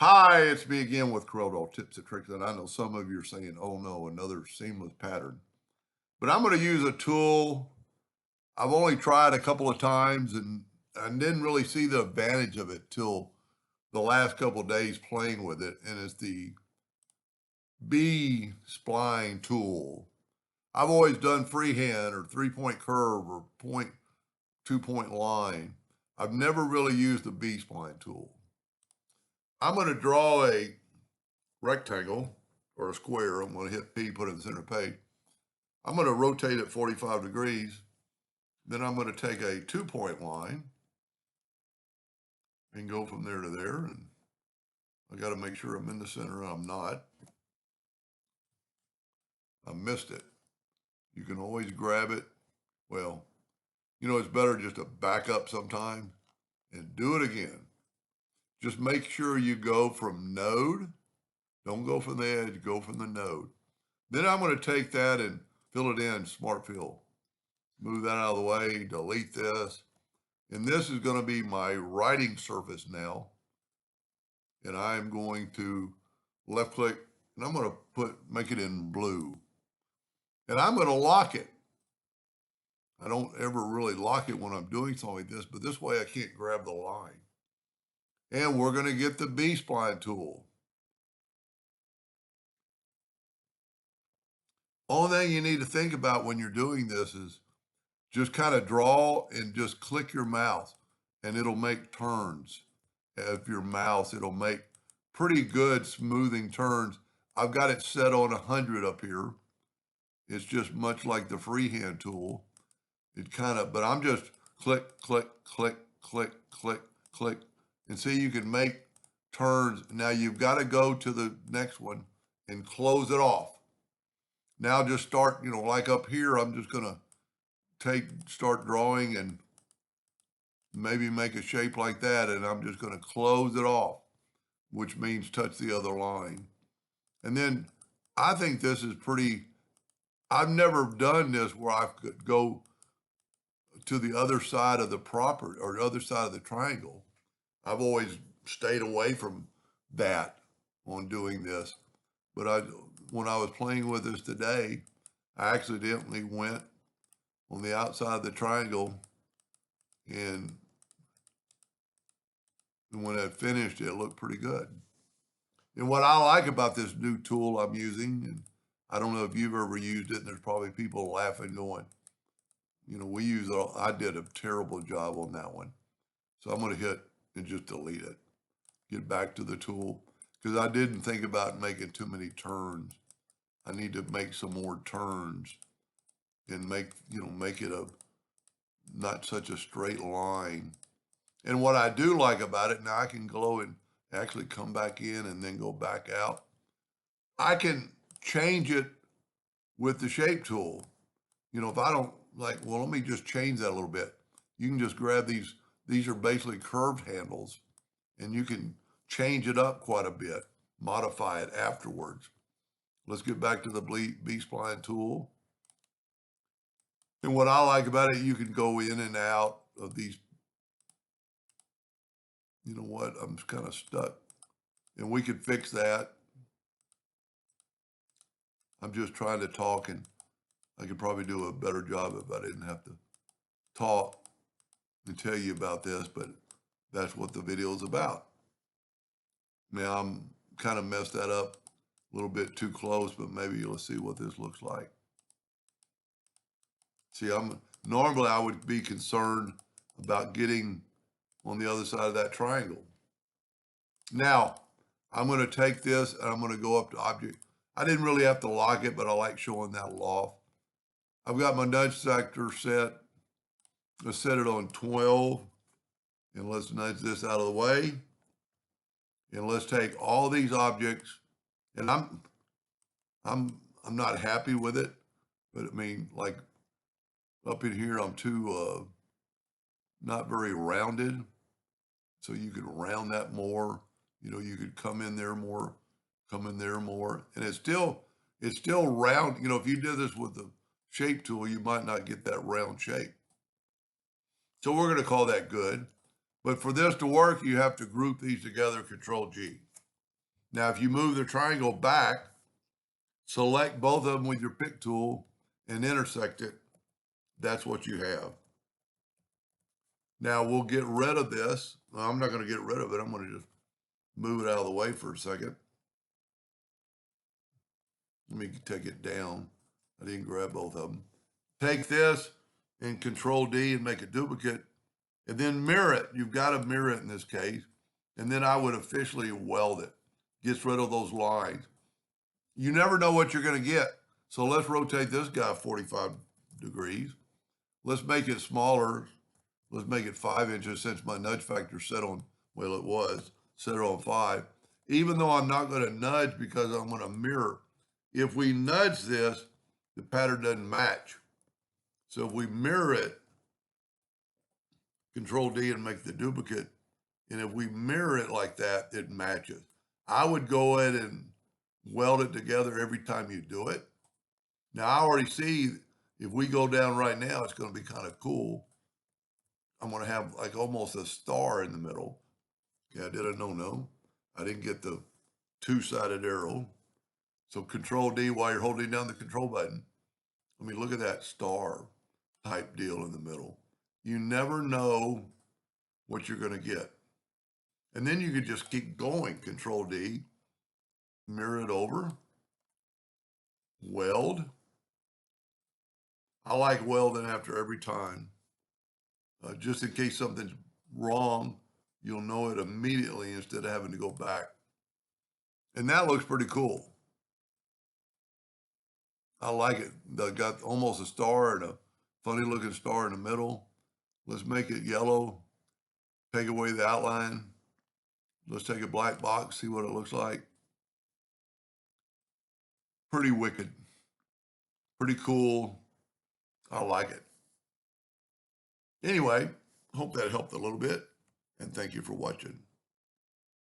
Hi, it's me again with Corel Tips and Tricks, and I know some of you are saying, oh no, another seamless pattern. But I'm going to use a tool I've only tried a couple of times and I didn't really see the advantage of it till the last couple of days playing with it, and it's the B Spline tool. I've always done freehand or 3-point curve or point 2-point line. I've never really used the B Spline tool. I'm going to draw a rectangle or a square. I'm going to hit P, put it in the center page. I'm going to rotate it 45 degrees. Then I'm going to take a 2-point line and go from there to there. And I got to make sure I'm in the center. I'm not. I missed it. You can always grab it. Well, it's better just to back up sometime and do it again. Just make sure you go from node. Don't go from the edge, go from the node. Then I'm going to take that and fill it in Smart Fill. Move that out of the way, delete this. And this is going to be my writing surface now. And I'm going to left click and I'm going to make it in blue. And I'm going to lock it. I don't ever really lock it when I'm doing something like this, but this way I can't grab the line. And we're going to get the B Spline tool. Only thing you need to think about when you're doing this is just kind of draw and just click your mouse and it'll make turns of your mouse. It'll make pretty good smoothing turns. I've got it set on 100 up here. It's just much like the freehand tool. But I'm just click, click, click, click, click, click. And see, you can make turns. Now you've got to go to the next one and close it off. Now just start, like up here, I'm just going to start drawing and maybe make a shape like that. And I'm just going to close it off, which means touch the other line. And then I think this is I've never done this where I could go to the other side of the property or the other side of the triangle. I've always stayed away from that on doing this. But when I was playing with this today, I accidentally went on the outside of the triangle, and when I finished, it looked pretty good. And what I like about this new tool I'm using, and I don't know if you've ever used it, and there's probably people laughing going, I did a terrible job on that one. So I'm going to hit and just delete it. Get back to the tool because I didn't think about making too many turns. I need to make some more turns and make it not such a straight line. And what I do like about it, now I can go and actually come back in and then go back out. I can change it with the shape tool. If I don't let me just change that a little bit. You can just grab these. These are basically curved handles, and you can change it up quite a bit, modify it afterwards. Let's get back to the B Spline tool. And what I like about it, you can go in and out of these. You know what? I'm kind of stuck. And we could fix that. I'm just trying to talk, and I could probably do a better job if I didn't have to talk and tell you about this, but that's what the video is about. Now I'm kind of messed that up a little bit too close, but maybe you'll see what this looks like. See, normally I would be concerned about getting on the other side of that triangle. Now, I'm going to take this and I'm going to go up to object. I didn't really have to lock it, but I like showing that off. I've got my nudge sector set. Let's set it on 12 and let's nudge this out of the way. And let's take all these objects, and I'm not happy with it, but I mean, like up in here, I'm too not very rounded. So you could round that more. You could come in there more, and it's still round. If you did this with the shape tool, you might not get that round shape. So we're going to call that good. But for this to work, you have to group these together, Control G. Now, if you move the triangle back, select both of them with your pick tool and intersect it. That's what you have. Now we'll get rid of this. Well, I'm not going to get rid of it. I'm going to just move it out of the way for a second. Let me take it down. I didn't grab both of them. Take this and Control D and make a duplicate, and then mirror it. You've got to mirror it in this case. And then I would officially weld it. Gets rid of those lines. You never know what you're going to get. So let's rotate this guy 45 degrees. Let's make it smaller. Let's make it 5 inches since my nudge factor set on, well, it was set on 5. Even though I'm not going to nudge because I'm going to mirror. If we nudge this, the pattern doesn't match. So if we mirror it, Control D and make the duplicate, and if we mirror it like that, it matches. I would go ahead and weld it together every time you do it. Now, I already see if we go down right now, it's going to be kind of cool. I'm going to have like almost a star in the middle. Yeah, I did a no-no. I didn't get the two-sided arrow. So Control D while you're holding down the control button. I mean, look at that star type deal in the middle. You never know what you're going to get. And then you could just keep going. Control D, mirror it over, weld. I like welding after every time. Just in case something's wrong, you'll know it immediately instead of having to go back. And that looks pretty cool. I like it. They got almost a star and a funny looking star in the middle. Let's make it yellow. Take away the outline. Let's take a black box, see what it looks like. Pretty wicked. Pretty cool. I like it. Anyway, hope that helped a little bit, and thank you for watching.